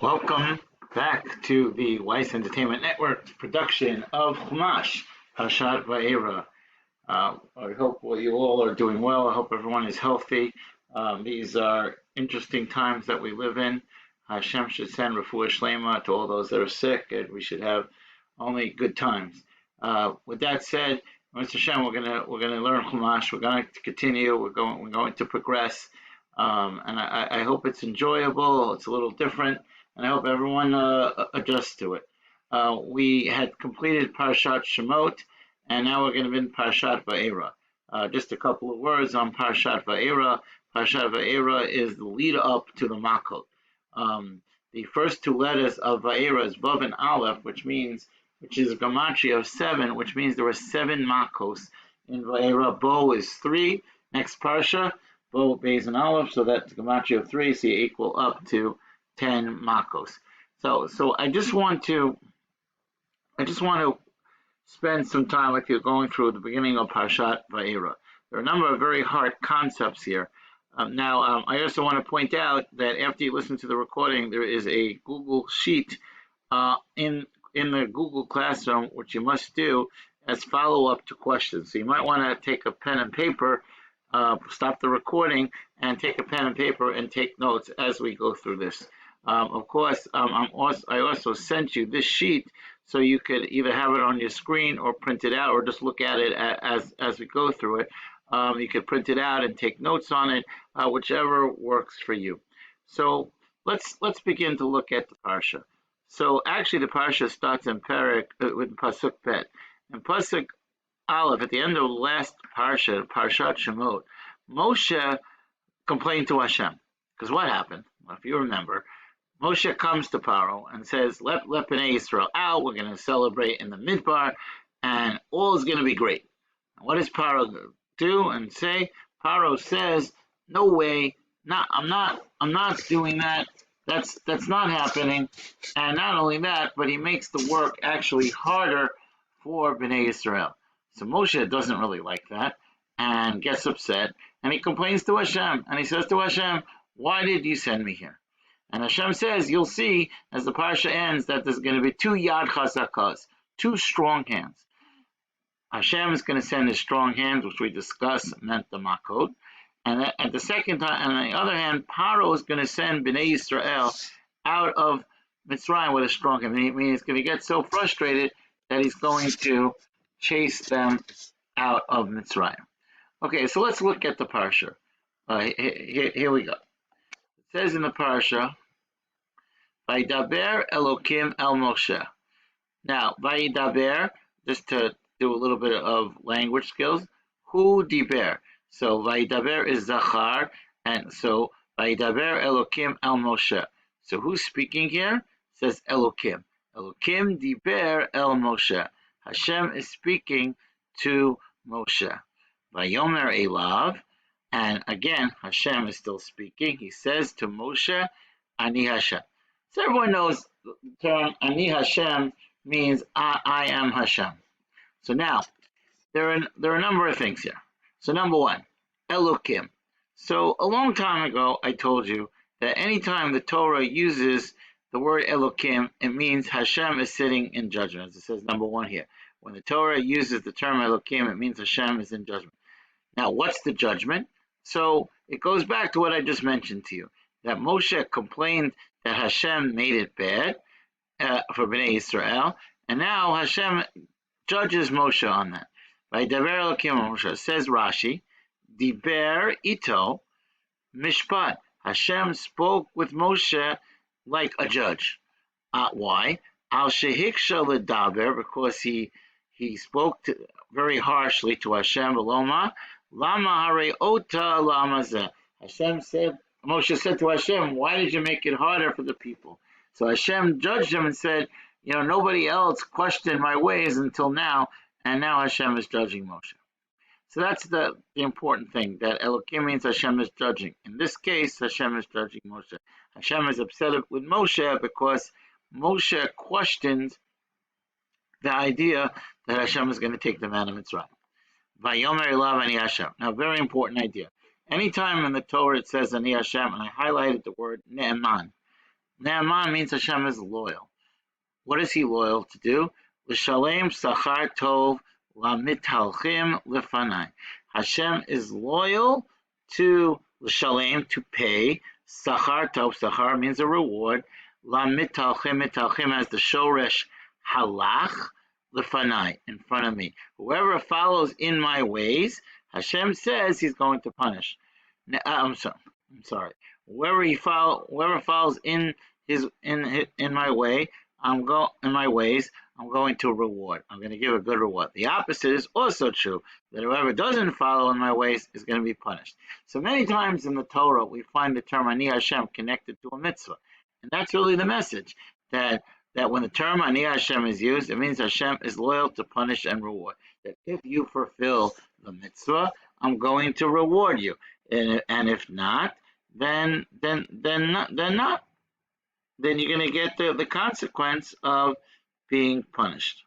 Welcome back to the Weiss Entertainment Network production of Chumash, Parashat Va'era. I hope you all are doing well. I hope everyone is healthy. These are interesting times that we live in. Hashem should send refuah shlema to all those that are sick, and we should have only good times. With that said, Mr. Hashem, we're gonna learn Chumash. We're going to continue. We're going to progress, and I hope it's enjoyable. It's a little different, and I hope everyone adjusts to it. We had completed Parashat Shemot, and now we're going to be in Parashat Va'era. Just a couple of words on Parashat Va'era. Parashat Va'era is the lead up to the Makot. The first two letters of Va'era is Vav and Aleph, which is a gematria of 7, which means there are 7 Makos in Va'era. Bo is 3. Next Parsha, Bo, Beis, and Aleph, so that's gematria of 3, so you equal up to 10 Makos. So I just want to spend some time with you going through the beginning of Parashat Va'era. There are a number of very hard concepts here. I also want to point out that after you listen to the recording, there is a Google Sheet in the Google Classroom, which you must do as follow-up to questions. So you might want to take a pen and paper, stop the recording, and take a pen and paper and take notes as we go through this. Of course, I also sent you this sheet so you could either have it on your screen or print it out or just look at it as we go through it. You could print it out and take notes on it, whichever works for you. So let's begin to look at the parsha. So actually, the parsha starts in Perek with pasuk Bet, and pasuk Aleph at the end of the last parsha, Parashat Shemot. Moshe complained to Hashem because what happened? Well, if you remember, Moshe comes to Paro and says, "Let Bnei Yisrael out. We're going to celebrate in the Midbar, and all is going to be great." And what does Paro do and say? Paro says, "No way! I'm not doing that. That's not happening." And not only that, but he makes the work actually harder for Bnei Yisrael. So Moshe doesn't really like that and gets upset, and he complains to Hashem, and he says to Hashem, "Why did you send me here?" And Hashem says, you'll see as the parsha ends that there's going to be 2 yad chazakas, 2 strong hands. Hashem is going to send his strong hands, which we discussed, meant the Makot. And at the second time, and on the other hand, Paro is going to send Bnei Yisrael out of Mitzrayim with a strong hand. I mean, he's going to get so frustrated that he's going to chase them out of Mitzrayim. Okay, so let's look at the parsha. Here we go. It says in the parsha, Vayidaber Elokim El Moshe. Now, Vayidaber, just to do a little bit of language skills, Hu Diber. So Vayidaber is Zachar, and so Vayidaber Elokim El Moshe. So who's speaking here? It says Elokim. Elokim Diber El Moshe. Hashem is speaking to Moshe. Vayomer Elav. And again, Hashem is still speaking. He says to Moshe, Ani Hashem. So everyone knows the term Ani Hashem means I am Hashem. So now, there are a number of things here. So number one, Elokim. So a long time ago, I told you that anytime the Torah uses the word Elokim, it means Hashem is sitting in judgment. As it says number 1 here. When the Torah uses the term Elokim, it means Hashem is in judgment. Now, what's the judgment? So it goes back to what I just mentioned to you, that Moshe complained that Hashem made it bad for Bnei Yisrael, and now Hashem judges Moshe on that. By Daber Elokim Moshe, says Rashi, Diber Ito Mishpat. Hashem spoke with Moshe like a judge. Why? Al Shehiksha L'Daber, because he spoke very harshly to Hashem. Loma Lama Hare Ota Lama Zeh. Moshe said to Hashem, why did you make it harder for the people? So Hashem judged him and said, nobody else questioned my ways until now, and now Hashem is judging Moshe. So that's the important thing, that Elokim means Hashem is judging. In this case, Hashem is judging Moshe. Hashem is upset with Moshe because Moshe questioned the idea that Hashem is going to take them out of Mitzrayim. Vayomer Elav Ani Hashem. Now, very important idea. Anytime in the Torah it says Ani Hashem, and I highlighted the word Ne'eman. Ne'eman means Hashem is loyal. What is he loyal to do? L'shalem sachar tov lamitalchim lefanai. Hashem is loyal to l'shalem, to pay. Sachar tov, sachar means a reward. Lamitalchim, mitalchim has the shoresh halach lefanai, in front of me. Whoever follows in my ways, Hashem says he's going to punish. I'm sorry. Whoever follows in my way, in my ways, I'm going to reward. I'm going to give a good reward. The opposite is also true, that whoever doesn't follow in my ways is going to be punished. So many times in the Torah, we find the term Ani Hashem connected to a mitzvah. And that's really the message, that when the term Ani Hashem is used, it means Hashem is loyal to punish and reward. That if you fulfill the mitzvah, I'm going to reward you. And if not, then not. Then you're going to get the consequence of being punished.